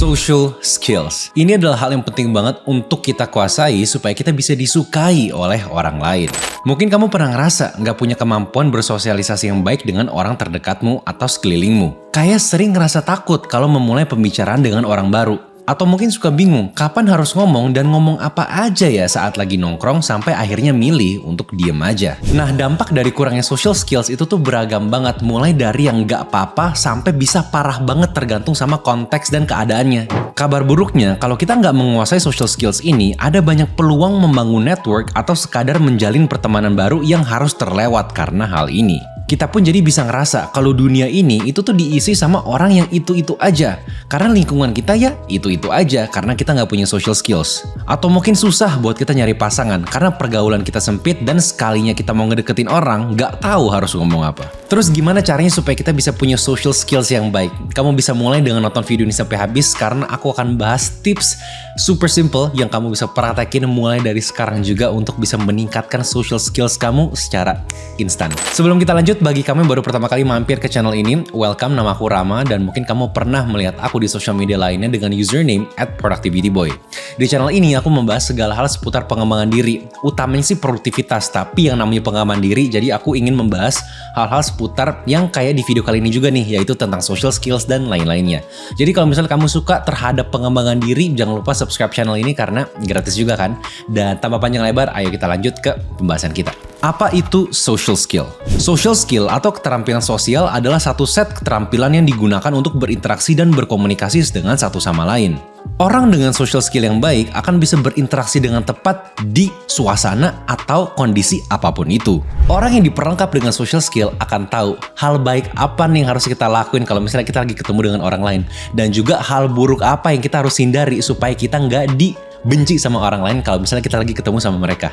Social skills. Ini adalah hal yang penting banget untuk kita kuasai supaya kita bisa disukai oleh orang lain. Mungkin kamu pernah ngerasa nggak punya kemampuan bersosialisasi yang baik dengan orang terdekatmu atau sekelilingmu. Kayak sering ngerasa takut kalau memulai pembicaraan dengan orang baru. Atau mungkin suka bingung kapan harus ngomong dan ngomong apa aja ya saat lagi nongkrong sampai akhirnya milih untuk diem aja. Nah, dampak dari kurangnya social skills itu tuh beragam banget, mulai dari yang nggak apa-apa sampai bisa parah banget tergantung sama konteks dan keadaannya. Kabar buruknya, kalau kita nggak menguasai social skills ini, ada banyak peluang membangun network atau sekadar menjalin pertemanan baru yang harus terlewat karena hal ini. Kita pun jadi bisa ngerasa kalau dunia ini itu tuh diisi sama orang yang itu-itu aja. Karena lingkungan kita ya itu-itu aja karena kita nggak punya social skills. Atau mungkin susah buat kita nyari pasangan karena pergaulan kita sempit dan sekalinya kita mau ngedeketin orang nggak tahu harus ngomong apa. Terus gimana caranya supaya kita bisa punya social skills yang baik? Kamu bisa mulai dengan nonton video ini sampai habis karena aku akan bahas tips super simple yang kamu bisa praktekin mulai dari sekarang juga untuk bisa meningkatkan social skills kamu secara instan. Sebelum kita lanjut, bagi kamu yang baru pertama kali mampir ke channel ini, welcome, nama aku Rama dan mungkin kamu pernah melihat aku di sosial media lainnya dengan username @productivityboy. Di channel ini aku membahas segala hal seputar pengembangan diri, utamanya sih produktivitas, tapi yang namanya pengembangan diri, jadi aku ingin membahas hal-hal seputar yang kayak di video kali ini juga nih, yaitu tentang social skills dan lain-lainnya. Jadi kalau misalnya kamu suka terhadap pengembangan diri, jangan lupa subscribe channel ini karena gratis juga kan. Dan tanpa panjang lebar, ayo kita lanjut ke pembahasan kita. Apa itu social skill? Social skill atau keterampilan sosial adalah satu set keterampilan yang digunakan untuk berinteraksi dan berkomunikasi dengan satu sama lain. Orang dengan social skill yang baik akan bisa berinteraksi dengan tepat di suasana atau kondisi apapun itu. Orang yang diperlengkap dengan social skill akan tahu hal baik apa nih yang harus kita lakuin kalau misalnya kita lagi ketemu dengan orang lain. Dan juga hal buruk apa yang kita harus hindari supaya kita nggak dibenci sama orang lain kalau misalnya kita lagi ketemu sama mereka.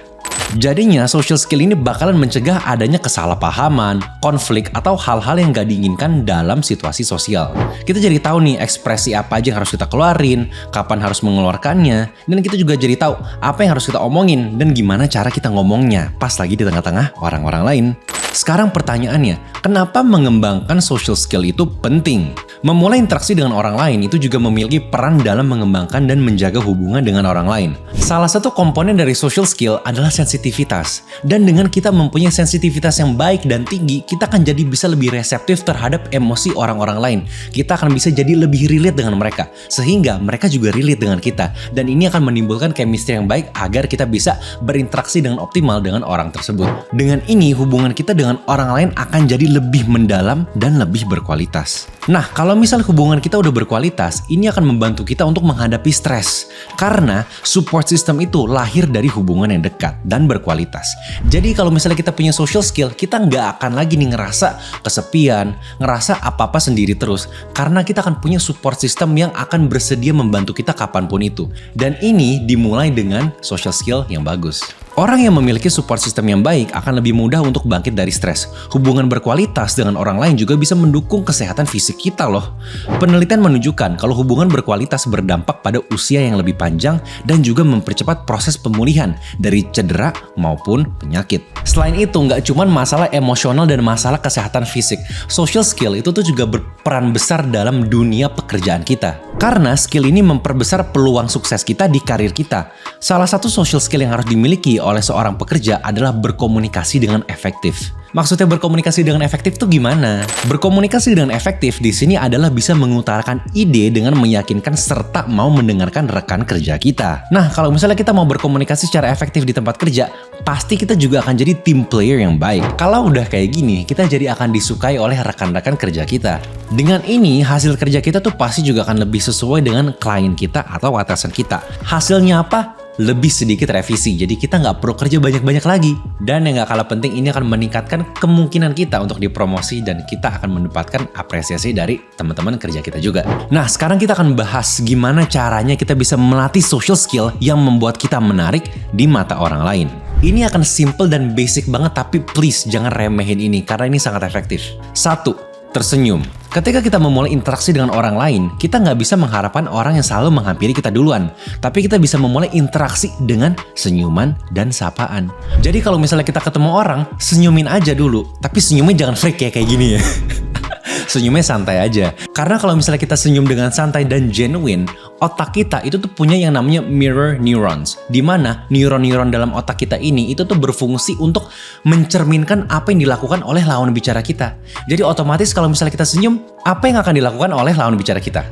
Jadinya social skill ini bakalan mencegah adanya kesalahpahaman, konflik, atau hal-hal yang gak diinginkan dalam situasi sosial. Kita jadi tahu nih ekspresi apa aja yang harus kita keluarin, kapan harus mengeluarkannya, dan kita juga jadi tahu apa yang harus kita omongin dan gimana cara kita ngomongnya pas lagi di tengah-tengah orang-orang lain. Sekarang pertanyaannya, kenapa mengembangkan social skill itu penting? Memulai interaksi dengan orang lain itu juga memiliki peran dalam mengembangkan dan menjaga hubungan dengan orang lain. Salah satu komponen dari social skill adalah sensitivitas. Dan dengan kita mempunyai sensitivitas yang baik dan tinggi, kita akan jadi bisa lebih reseptif terhadap emosi orang-orang lain. Kita akan bisa jadi lebih relate dengan mereka, sehingga mereka juga relate dengan kita. Dan ini akan menimbulkan chemistry yang baik agar kita bisa berinteraksi dengan optimal dengan orang tersebut. Dengan ini, hubungan kita dengan orang lain akan jadi lebih mendalam dan lebih berkualitas. Nah, kalau misal hubungan kita udah berkualitas, ini akan membantu kita untuk menghadapi stres. Karena support system itu lahir dari hubungan yang dekat dan berkualitas. Jadi kalau misalnya kita punya social skill, kita nggak akan lagi nih ngerasa kesepian, ngerasa apa-apa sendiri terus. Karena kita akan punya support system yang akan bersedia membantu kita kapanpun itu. Dan ini dimulai dengan social skill yang bagus. Orang yang memiliki support system yang baik akan lebih mudah untuk bangkit dari stres. Hubungan berkualitas dengan orang lain juga bisa mendukung kesehatan fisik kita loh. Penelitian menunjukkan kalau hubungan berkualitas berdampak pada usia yang lebih panjang dan juga mempercepat proses pemulihan dari cedera maupun penyakit. Selain itu, nggak cuma masalah emosional dan masalah kesehatan fisik. Social skill itu tuh juga berperan besar dalam dunia pekerjaan kita. Karena skill ini memperbesar peluang sukses kita di karir kita. Salah satu social skill yang harus dimiliki oleh seorang pekerja adalah berkomunikasi dengan efektif. Maksudnya berkomunikasi dengan efektif tuh gimana? Berkomunikasi dengan efektif di sini adalah bisa mengutarakan ide dengan meyakinkan serta mau mendengarkan rekan kerja kita. Nah, kalau misalnya kita mau berkomunikasi secara efektif di tempat kerja, pasti kita juga akan jadi team player yang baik. Kalau udah kayak gini, kita jadi akan disukai oleh rekan-rekan kerja kita. Dengan ini, hasil kerja kita tuh pasti juga akan lebih sesuai dengan klien kita atau atasan kita. Hasilnya apa? Lebih sedikit revisi, jadi kita nggak perlu kerja banyak-banyak lagi. Dan yang nggak kalah penting, ini akan meningkatkan kemungkinan kita untuk dipromosi dan kita akan mendapatkan apresiasi dari teman-teman kerja kita juga. Nah, sekarang kita akan bahas gimana caranya kita bisa melatih social skill yang membuat kita menarik di mata orang lain. Ini akan simple dan basic banget, tapi please jangan remehin ini karena ini sangat efektif. 1. Tersenyum. Ketika kita memulai interaksi dengan orang lain, kita nggak bisa mengharapkan orang yang selalu menghampiri kita duluan. Tapi kita bisa memulai interaksi dengan senyuman dan sapaan. Jadi kalau misalnya kita ketemu orang, senyumin aja dulu. Tapi senyumnya jangan fake ya kayak gini ya. Senyumnya santai aja. Karena kalau misalnya kita senyum dengan santai dan genuine, otak kita itu tuh punya yang namanya mirror neurons. Dimana neuron-neuron dalam otak kita ini itu tuh berfungsi untuk mencerminkan apa yang dilakukan oleh lawan bicara kita. Jadi otomatis kalau misalnya kita senyum, apa yang akan dilakukan oleh lawan bicara kita?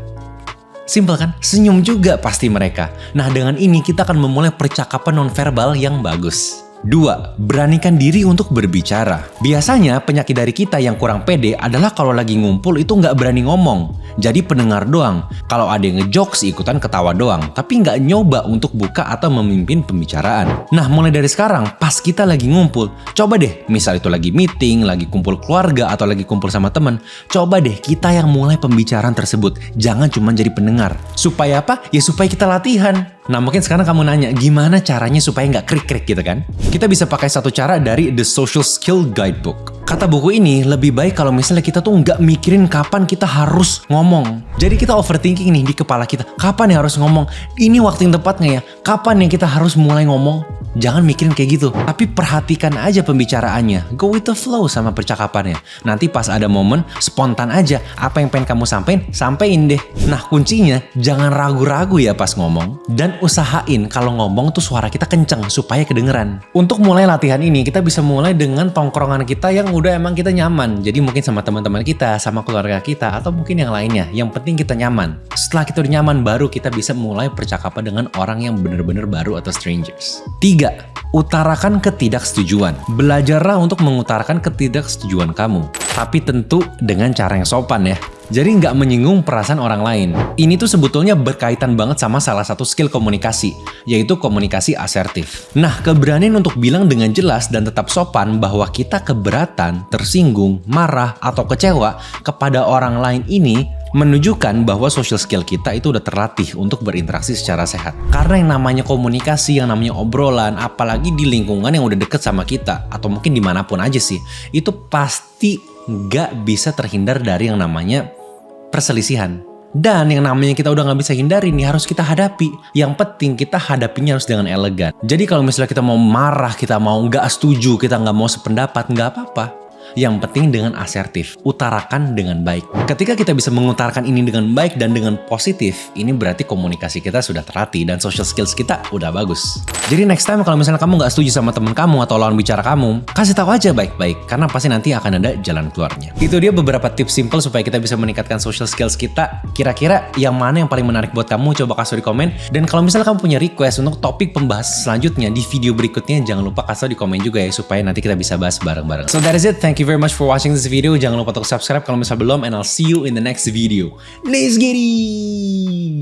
Simpel kan? Senyum juga pasti mereka. Nah dengan ini kita akan memulai percakapan nonverbal yang bagus. 2. Beranikan diri untuk berbicara. Biasanya penyakit dari kita yang kurang pede adalah kalau lagi ngumpul itu nggak berani ngomong. Jadi pendengar doang. Kalau ada yang ngejokes ikutan ketawa doang. Tapi nggak nyoba untuk buka atau memimpin pembicaraan. Nah mulai dari sekarang pas kita lagi ngumpul, coba deh misal itu lagi meeting, lagi kumpul keluarga atau lagi kumpul sama temen. Coba deh kita yang mulai pembicaraan tersebut. Jangan cuma jadi pendengar. Supaya apa? Ya supaya kita latihan. Nah mungkin sekarang kamu nanya gimana caranya supaya nggak krik-krik gitu kan? Kita bisa pakai satu cara dari The Social Skill Guidebook. Kata buku ini lebih baik kalau misalnya kita tuh nggak mikirin kapan kita harus ngomong. Jadi kita overthinking nih di kepala kita. Kapan ya harus ngomong? Ini waktu yang tepat nggak ya? Kapan ya kita harus mulai ngomong? Jangan mikirin kayak gitu. Tapi perhatikan aja pembicaraannya. Go with the flow sama percakapannya. Nanti pas ada momen, spontan aja. Apa yang pengen kamu sampein deh. Nah kuncinya jangan ragu-ragu ya pas ngomong. Dan usahain kalau ngomong tuh suara kita kenceng supaya kedengeran. Untuk mulai latihan ini kita bisa mulai dengan tongkrongan kita yang udah emang kita nyaman. Jadi mungkin sama teman-teman kita, sama keluarga kita, atau mungkin yang lainnya. Yang penting kita nyaman. Setelah kita udah nyaman baru kita bisa mulai percakapan dengan orang yang bener-bener baru atau strangers. 3. Utarakan ketidaksetujuan. Belajarlah untuk mengutarakan ketidaksetujuan kamu. Tapi tentu dengan cara yang sopan ya. Jadi nggak menyinggung perasaan orang lain. Ini tuh sebetulnya berkaitan banget sama salah satu skill komunikasi, yaitu komunikasi asertif. Nah, keberanian untuk bilang dengan jelas dan tetap sopan bahwa kita keberatan, tersinggung, marah, atau kecewa kepada orang lain ini menunjukkan bahwa social skill kita itu udah terlatih untuk berinteraksi secara sehat. Karena yang namanya komunikasi, yang namanya obrolan, apalagi di lingkungan yang udah deket sama kita, atau mungkin dimanapun aja sih, itu pasti nggak bisa terhindar dari yang namanya perselisihan. Dan yang namanya kita udah nggak bisa hindari nih harus kita hadapi. Yang penting kita hadapinya harus dengan elegan. Jadi kalau misalnya kita mau marah, kita mau nggak setuju, kita nggak mau sependapat, nggak apa-apa. Yang penting dengan asertif, utarakan dengan baik. Ketika kita bisa mengutarakan ini dengan baik dan dengan positif, ini berarti komunikasi kita sudah terlatih dan social skills kita udah bagus. Jadi next time kalau misalnya kamu nggak setuju sama teman kamu atau lawan bicara kamu, kasih tahu aja baik-baik, karena pasti nanti akan ada jalan keluarnya. Itu dia beberapa tips simple supaya kita bisa meningkatkan social skills kita. Kira-kira yang mana yang paling menarik buat kamu? Coba kasih di komen. Dan kalau misalnya kamu punya request untuk topik pembahasan selanjutnya di video berikutnya, jangan lupa kasih di komen juga ya, supaya nanti kita bisa bahas bareng-bareng. So that is it. Thank you very much for watching this video. Jangan lupa untuk subscribe kalau misalnya belum, and I'll see you in the next video. Let's get it!